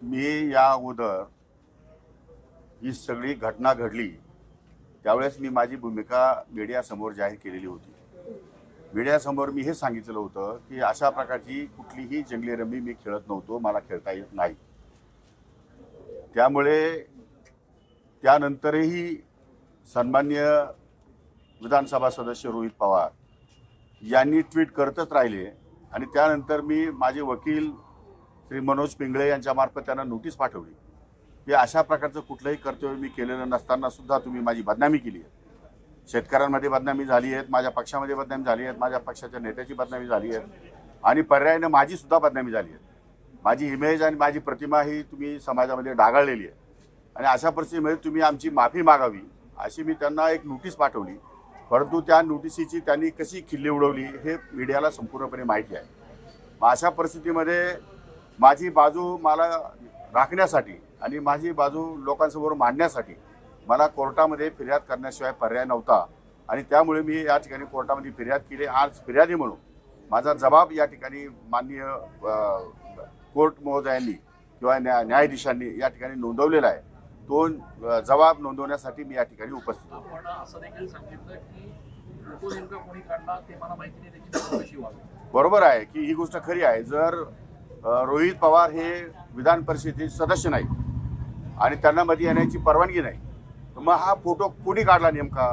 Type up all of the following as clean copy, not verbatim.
मी या अगोदर ही सगळी घटना घडली त्यावेळेस मी माझी भूमिका मीडियासमोर जाहीर केलेली होती. मीडियासमोर मी हे सांगितलं होतं की अशा प्रकारची कुठलीही जंगली रमी मी खेळत नव्हतो, मला खेळता येत नाही. त्यामुळे त्यानंतरही सन्माननीय विधानसभा सदस्य रोहित पवार यांनी ट्विट करतच राहिले आणि त्यानंतर मी माझे वकील श्री मनोज पिंगळे यांच्यामार्फत त्यांना नोटीस पाठवली की अशा प्रकारचं कुठलंही कर्तव्य मी केलेलं नसताना सुद्धा तुम्ही माझी बदनामी केली आहे. शेतकऱ्यांमध्ये बदनामी झाली आहे, माझ्या पक्षामध्ये बदनामी झाली आहे, माझ्या पक्षाच्या नेत्याची बदनामी झाली आहे आणि पर्यायाने माझी सुद्धा बदनामी झाली आहे. माझी इमेज आणि माझी प्रतिमा ही तुम्ही समाजामध्ये डागाळलेली आहे आणि अशा परिस्थितीमध्ये तुम्ही आमची माफी मागावी अशी मी त्यांना एक नोटीस पाठवली. परंतु त्या नोटिसीची त्यांनी कशी खिल्ली उडवली हे मीडियाला संपूर्णपणे माहिती आहे. मग अशा परिस्थितीमध्ये माझी बाजू मला राखण्यासाठी आणि माझी बाजू लोकांसमोर मांडण्यासाठी मला कोर्टामध्ये फिर्याद करण्याशिवाय पर्याय नव्हता आणि त्यामुळे मी या ठिकाणी कोर्टामध्ये फिर्याद केली. आज फिर्यादी म्हणून माझा जबाब या ठिकाणी माननीय कोर्ट महोदयांनी किंवा न्यायाधीशांनी या ठिकाणी नोंदवलेला आहे. तो जबाब नोंदवण्यासाठी मी या ठिकाणी उपस्थित आहे. आपण असं देखील सांगितलं की फोटो नेमका कोणी काढला ते मला माहिती नाही, त्याची चौकशी व्हावी. बरोबर आहे की ही गोष्ट खरी आहे. जर रोहित पवार हे विधान परिषदेचे सदस्य नाही आणि त्यांना मध्ये येण्याची परवानगी नाही तर मग हा फोटो कोणी काढला नेमका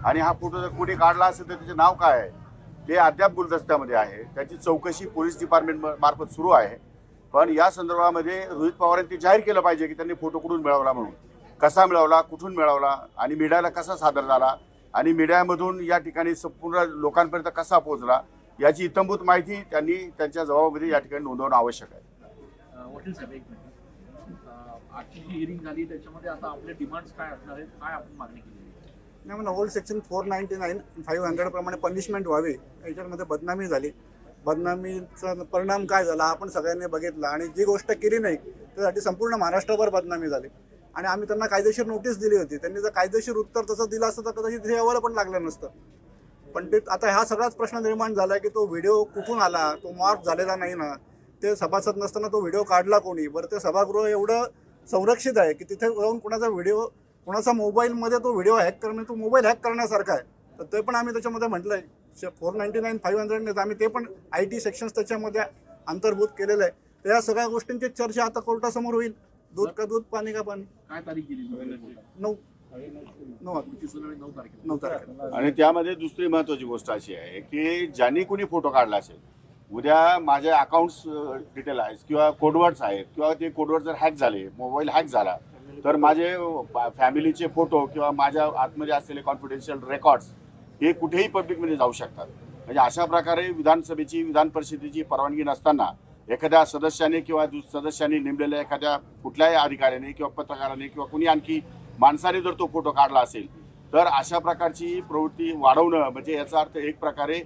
आणि हा फोटो जर कोणी काढला असेल तर त्याचे नाव काय आहे ते अद्याप गुलदस्त्यामध्ये आहे. त्याची चौकशी पोलीस डिपार्टमेंट मार्फत सुरू आहे. पण या संदर्भामध्ये रोहित पवारांनी ते जाहीर केलं पाहिजे की त्यांनी फोटो कुठून मिळवला, म्हणून कसा मिळवला, कुठून मिळवला आणि मीडियाला कसा सादर झाला आणि मीडियामधून या ठिकाणी संपूर्ण लोकांपर्यंत कसा पोहोचला याची इत्थंभूत माहिती त्यांनी त्यांच्या जबाबामध्ये या ठिकाणी नोंदवणं आवश्यक आहे. वकील साहेब एक मिनिट, आजची जी हिअरिंग झाली त्याच्यामध्ये आता आपले डिमांड्स काय असणार आहेत, काय आपण मागणी केली? नाही म्हणून ओल्ड सेक्शन 499 500 प्रमाणे पनिशमेंट व्हावी. याच्यामध्ये बदनामी झाली, बदनामीचा परिणाम काय झाला आपण सगळ्यांनी बघितला आणि जी गोष्ट केली नाही त्यासाठी संपूर्ण महाराष्ट्रभर बदनामी झाली आणि आम्ही त्यांना कायदेशीर नोटीस दिली होती. त्यांनी जर कायदेशीर उत्तर तसं दिलं असतं तर कदाचित हे यावर पण लागलं नसतं. पण ते आता हा सगळाच प्रश्न निर्माण झाला की तो व्हिडिओ कुठून आला, तो मॉर्फ झालेला नाही ना, ते सभासद नसताना तो व्हिडिओ काढला कोणी, बरं ते सभागृह एवढं संरक्षित आहे की तिथे जाऊन कुणाचा व्हिडिओ, कुणाचा मोबाईलमध्ये तो व्हिडिओ हॅक करणे, तो मोबाईल हॅक करण्यासारखा आहे. तर ते पण आम्ही त्याच्यामध्ये म्हटलं आहे 499 500 आम्ही ते पण IT सेक्शन्स त्याच्यामध्ये अंतर्भूत केलेलं आहे. तर या सगळ्या गोष्टींची चर्चा आता कोर्टासमोर होईल. दूध का दूध, पाणी का पाणी. काय तारीख दिली? 9 तारखेला. आणि त्यामध्ये दुसरी महत्त्वाची गोष्ट अशी आहे की ज्यांनी कोणी फोटो काढला असेल, उद्या माझे अकाउंट्स डिटेल आहेत किंवा कोडवर्ड्स आहेत किंवा ते कोडवर्ड जर हॅक झाले, मोबाईल हॅक झाला तर माझे फॅमिलीचे फोटो किंवा माझ्या आतमध्ये असलेले कॉन्फिडेन्शियल रेकॉर्ड्स हे कुठेही पब्लिकमध्ये जाऊ शकतात. म्हणजे अशा प्रकारे विधान परिषदेची परवानगी नसताना एखाद्या सदस्याने किंवा सदस्यांनी नेमलेल्या एखाद्या कुठल्याही अधिकाऱ्याने किंवा पत्रकाराने किंवा कुणी आणखी माणसाने जर तो फोटो काढला असेल तर अशा प्रकारची प्रवृत्ती वाढवणं म्हणजे याचा अर्थ एक प्रकारे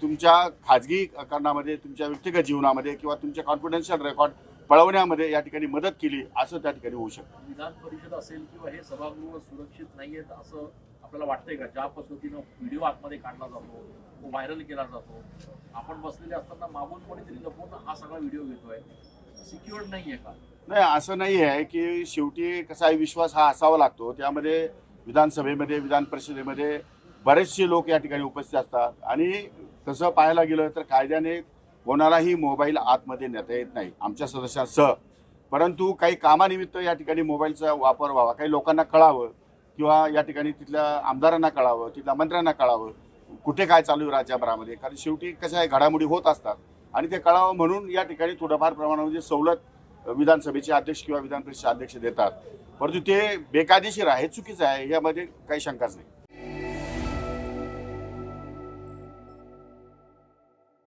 तुमच्या खाजगीकरणामध्ये, तुमच्या व्यक्तिगत जीवनामध्ये किंवा तुमच्या कॉन्फिडेन्शियल रेकॉर्ड पळवण्यामध्ये या ठिकाणी मदत केली असं त्या ठिकाणी होऊ शकतं. विधान परिषद असेल किंवा हे सभागृह सुरक्षित नाही आहेत असं आपल्याला वाटतंय का? ज्या पद्धतीनं व्हिडिओ आतमध्ये काढला जातो, तो व्हायरल केला जातो, आपण बसलेले असताना मागून कोणीतरी लपवून हा सगळा व्हिडिओ घेतोय, सिक्युअर्ड नाही आहे का? नाही, असं नाही आहे की शेवटी कसा आहे, विश्वास हा असावा लागतो. त्यामध्ये विधानसभेमध्ये, विधान परिषदेमध्ये बरेचसे लोक या ठिकाणी उपस्थित असतात आणि तसं पाहायला गेलं तर कायद्याने कोणालाही मोबाईल आतमध्ये नेता येत नाही, आमच्या सदस्यांसह. परंतु काही कामानिमित्त या ठिकाणी मोबाईलचा वापर व्हावा, काही लोकांना कळावं किंवा या ठिकाणी तिथल्या आमदारांना कळावं, तिथल्या मंत्र्यांना कळावं कुठे काय चालू आहे राज्यभरामध्ये. कारण शेवटी कशा आहे, घडामोडी होत असतात आणि ते कळावं म्हणून या ठिकाणी थोडंफार प्रमाणामध्ये सवलत विधानसभेचे अध्यक्ष किंवा विधान परिषद अध्यक्ष देतात. परंतु ते बेकायदेशीर आहे, चुकीचं आहे, यामध्ये काही शंकाच नाही.